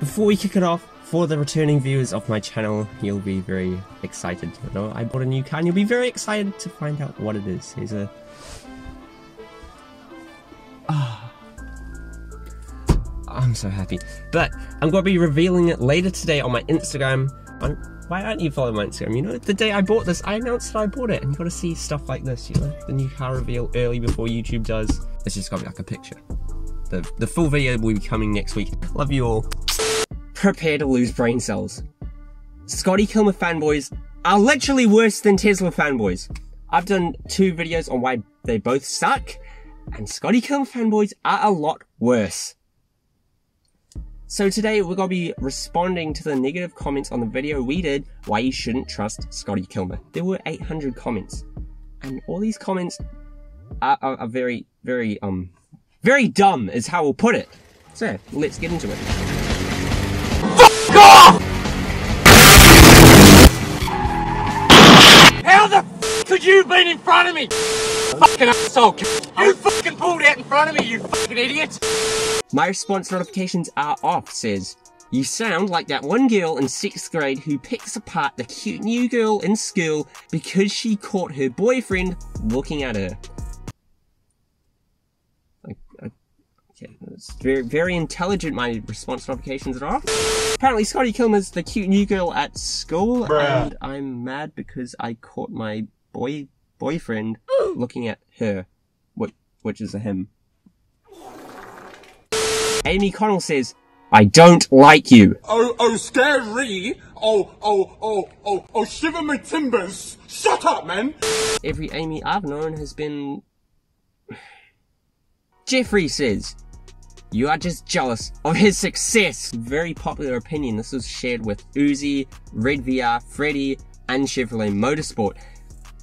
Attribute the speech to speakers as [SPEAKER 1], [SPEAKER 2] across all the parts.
[SPEAKER 1] before we kick it off, for the returning viewers of my channel, you'll be very excited to know I bought a new car and you'll be very excited to find out what it is. Here's a... I'm so happy. But I'm going to be revealing it later today on my Instagram. Why aren't you following my Instagram? You know, the day I bought this, I announced that I bought it, and you got to see stuff like this, you know, the new car reveal early before YouTube does. It's just got to be like a picture. The full video will be coming next week. Love you all. Prepare to lose brain cells. Scotty Kilmer fanboys are literally worse than Tesla fanboys. I've done 2 videos on why they both suck, and Scotty Kilmer fanboys are a lot worse. So today we're going to be responding to the negative comments on the video we did, why you shouldn't trust Scotty Kilmer. There were 800 comments, and all these comments are very, very dumb is how we'll put it. So, let's get into it. Fuck off! How the f could you have been in front of me? Fucking asshole! You fucking pulled out in front of me, you fucking idiot! My response notifications are off, says, you sound like that one girl in 6th grade who picks apart the cute new girl in school because she caught her boyfriend looking at her. Okay, it's very, very intelligent, my response notifications are off. Apparently Scotty Kilmer's the cute new girl at school, and I'm mad because I caught my boyfriend looking at her, which is a him. Amy Connell says, I don't like you.
[SPEAKER 2] Oh, scary. Oh, shiver my timbers. Shut up, man.
[SPEAKER 1] Every Amy I've known has been... Jeffrey says, you are just jealous of his success. Very popular opinion. This was shared with Uzi, Red VR, Freddy, and Chevrolet Motorsport.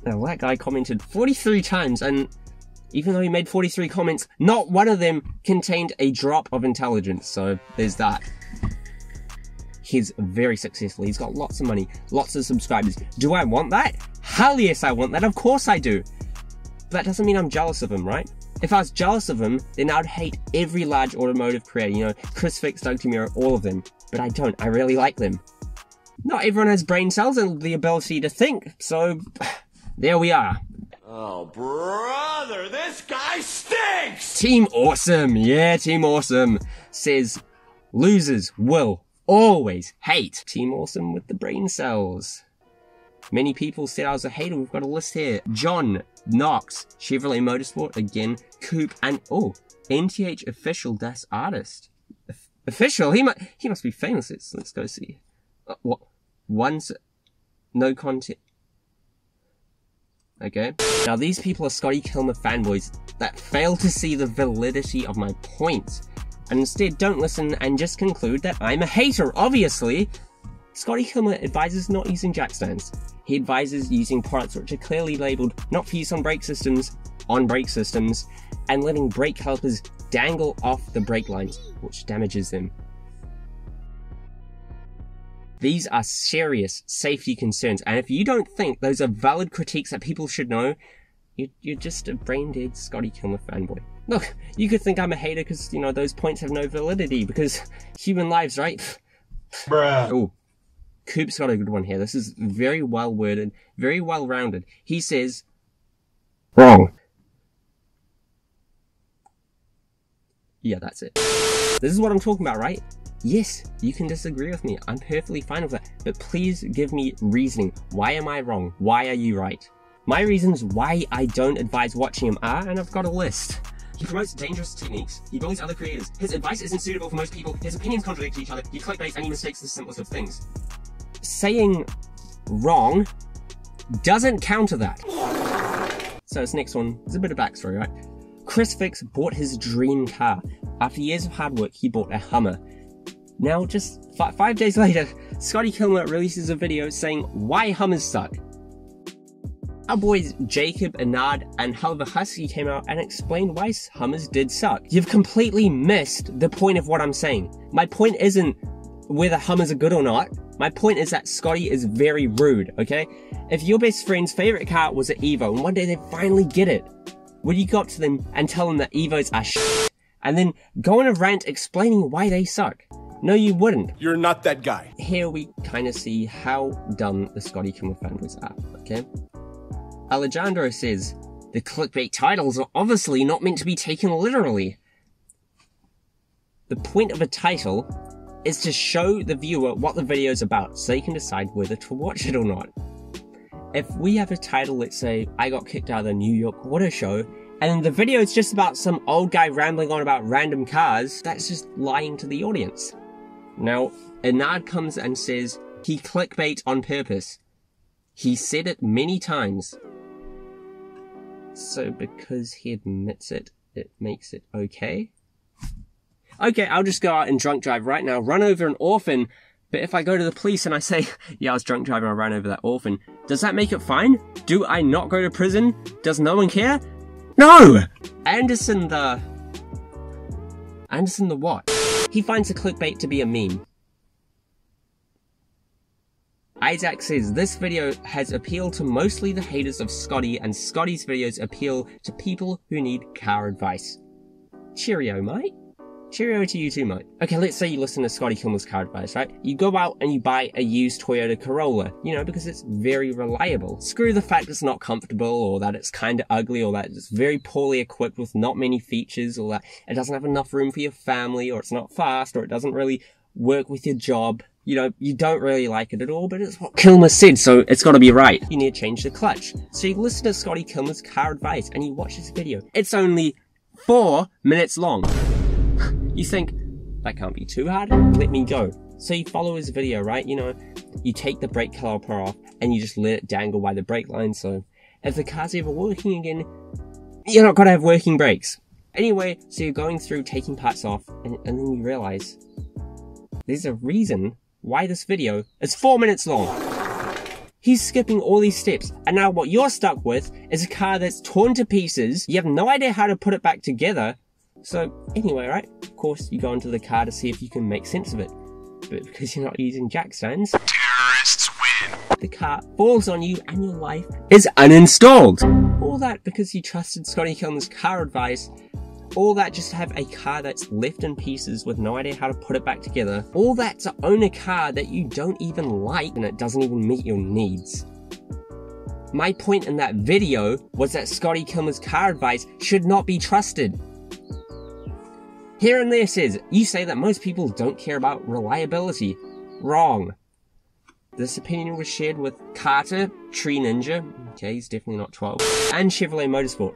[SPEAKER 1] Now that guy commented 43 times, and even though he made 43 comments, not one of them contained a drop of intelligence, so there's that. He's very successful, he's got lots of money, lots of subscribers. Do I want that? Hell yes I want that, of course I do. But that doesn't mean I'm jealous of him, right? If I was jealous of him, then I'd hate every large automotive creator, you know, Chris Fix, Doug Tamura, all of them. But I don't, I really like them. Not everyone has brain cells and the ability to think, so there we are.
[SPEAKER 2] Oh, brother, this guy stinks!
[SPEAKER 1] Team Awesome, yeah, Team Awesome, says, losers will always hate. Team Awesome with the brain cells. Many people said I was a hater. We've got a list here. John, Knox, Chevrolet Motorsport, again, Coop, and, oh, NTH Official Das Artist. Official? He must be famous. Let's go see. What? One's no content. Okay. Now these people are Scotty Kilmer fanboys that fail to see the validity of my points, and instead don't listen and just conclude that I'm a hater, obviously. Scotty Kilmer advises not using jack stands. He advises using products which are clearly labelled not for use on brake systems, and letting brake calipers dangle off the brake lines, which damages them. These are serious safety concerns, and if you don't think those are valid critiques that people should know, you're just a brain-dead Scotty Kilmer fanboy. Look, you could think I'm a hater because, you know, those points have no validity, because human lives, right?
[SPEAKER 2] Bruh.
[SPEAKER 1] Oh, Coop's got a good one here. This is very well worded, very well rounded. He says, wrong. Yeah, that's it. This is what I'm talking about, right? Yes, you can disagree with me. I'm perfectly fine with that. But please give me reasoning. Why am I wrong? Why are you right? My reasons why I don't advise watching him are, and I've got a list. He promotes dangerous techniques. He bullies other creators. His advice isn't suitable for most people. His opinions contradict each other. He clickbaits and he mistakes the simplest of things. Saying wrong doesn't counter that. So this next one is a bit of backstory, right? Chris Fix bought his dream car. After years of hard work, he bought a Hummer. Now, just 5 days later, Scotty Kilmer releases a video saying why Hummers suck. Our boys Jacob, Anard, and Halva Husky came out and explained why Hummers did suck. You've completely missed the point of what I'm saying. My point isn't whether Hummers are good or not. My point is that Scotty is very rude, okay? If your best friend's favorite car was an Evo and one day they finally get it, would you go up to them and tell them that Evos are shit, and then go on a rant explaining why they suck? No, you wouldn't.
[SPEAKER 2] You're not that guy.
[SPEAKER 1] Here we kind of see how dumb the Scotty Kilmer fanboys are, okay? Alejandro says, the clickbait titles are obviously not meant to be taken literally. The point of a title is to show the viewer what the video is about so they can decide whether to watch it or not. If we have a title, let's say, I got kicked out of the New York Auto Show, and the video is just about some old guy rambling on about random cars, that's just lying to the audience. Now, Enad comes and says, he clickbait on purpose. He said it many times. So because he admits it, it makes it okay? Okay, I'll just go out and drunk drive right now, run over an orphan, but if I go to the police and I say, yeah, I was drunk driving, I ran over that orphan, does that make it fine? Do I not go to prison? Does no one care? No! Anderson the what? He finds the clickbait to be a meme. Isaac says, this video has appealed to mostly the haters of Scotty, and Scotty's videos appeal to people who need car advice. Cheerio, mate. Cheerio to you too, mate. Okay, let's say you listen to Scotty Kilmer's car advice, right? You go out and you buy a used Toyota Corolla, you know, because it's very reliable. Screw the fact it's not comfortable, or that it's kinda ugly, or that it's very poorly equipped with not many features, or that it doesn't have enough room for your family, or it's not fast, or it doesn't really work with your job. You know, you don't really like it at all, but it's what Kilmer said, so it's gotta be right. You need to change the clutch. So you listen to Scotty Kilmer's car advice, and you watch this video. It's only 4 minutes long. You think, that can't be too hard, let me go. So you follow his video, right? You know, you take the brake caliper off and you just let it dangle by the brake line, so if the car's ever working again, you're not gonna have working brakes. Anyway, so you're going through taking parts off, and then you realize there's a reason why this video is 4 minutes long. He's skipping all these steps, and now what you're stuck with is a car that's torn to pieces, you have no idea how to put it back together. So anyway, right, of course you go into the car to see if you can make sense of it, but because you're not using jack stands,
[SPEAKER 2] Terrorists win.
[SPEAKER 1] the car falls on you and your life is uninstalled. All that because you trusted Scotty Kilmer's car advice. All that just to have a car that's left in pieces with no idea how to put it back together. All that to own a car that you don't even like and it doesn't even meet your needs. My point in that video was that Scotty Kilmer's car advice should not be trusted. Here and there says, you say that most people don't care about reliability. Wrong. This opinion was shared with Carter, Tree Ninja, okay, he's definitely not 12, and Chevrolet Motorsport.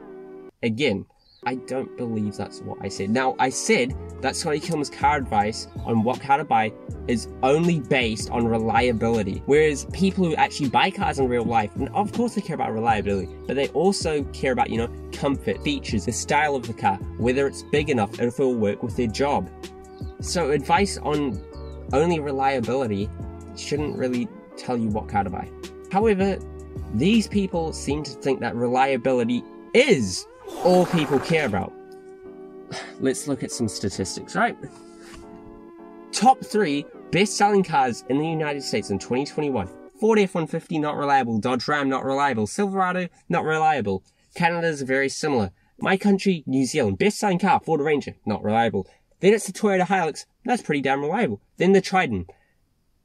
[SPEAKER 1] Again, I don't believe that's what I said. Now, I said that Scotty Kilmer's car advice on what car to buy is only based on reliability. Whereas people who actually buy cars in real life, and of course they care about reliability, but they also care about, you know, comfort, features, the style of the car, whether it's big enough, and if it will work with their job. So advice on only reliability shouldn't really tell you what car to buy. However, these people seem to think that reliability is all people care about. Let's look at some statistics, right? Top 3 best-selling cars in the United States in 2021. Ford F-150 not reliable, Dodge Ram not reliable, Silverado not reliable. Canada is very similar. My country, New Zealand, best-selling car, Ford Ranger, not reliable. Then it's the Toyota Hilux, that's pretty damn reliable. Then the Trident,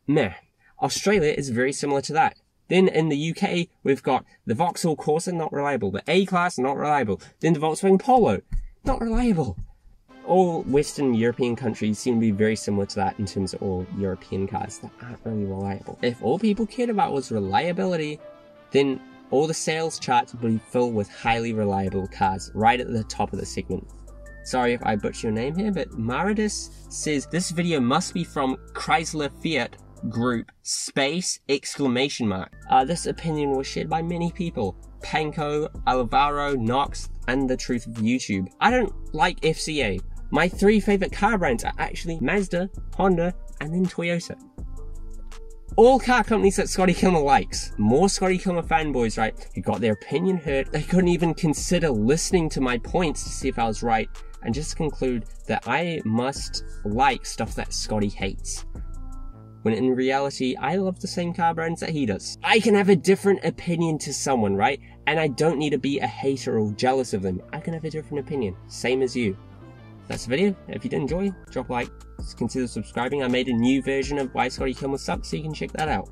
[SPEAKER 1] meh. Australia is very similar to that. Then in the UK, we've got the Vauxhall Corsa, not reliable. The A-Class, not reliable. Then the Volkswagen Polo, not reliable. All Western European countries seem to be very similar to that in terms of all European cars that aren't really reliable. If all people cared about was reliability, then all the sales charts would be filled with highly reliable cars right at the top of the segment. Sorry if I butcher your name here, but Maridis says this video must be from Chrysler Fiat Group space exclamation mark. This opinion was shared by many people. Panko, Alvaro, Knox, and the Truth of YouTube. I don't like FCA. My 3 favorite car brands are actually Mazda, Honda, and then Toyota. All car companies that Scotty Kilmer likes. More Scotty Kilmer fanboys, right? Who got their opinion hurt. They couldn't even consider listening to my points to see if I was right, and just conclude that I must like stuff that Scotty hates. When in reality, I love the same car brands that he does. I can have a different opinion to someone, right? And I don't need to be a hater or jealous of them. I can have a different opinion, same as you. that's the video. If you did enjoy, drop a like, consider subscribing. I made a new version of Why Scotty Kilmer Sucks, so you can check that out.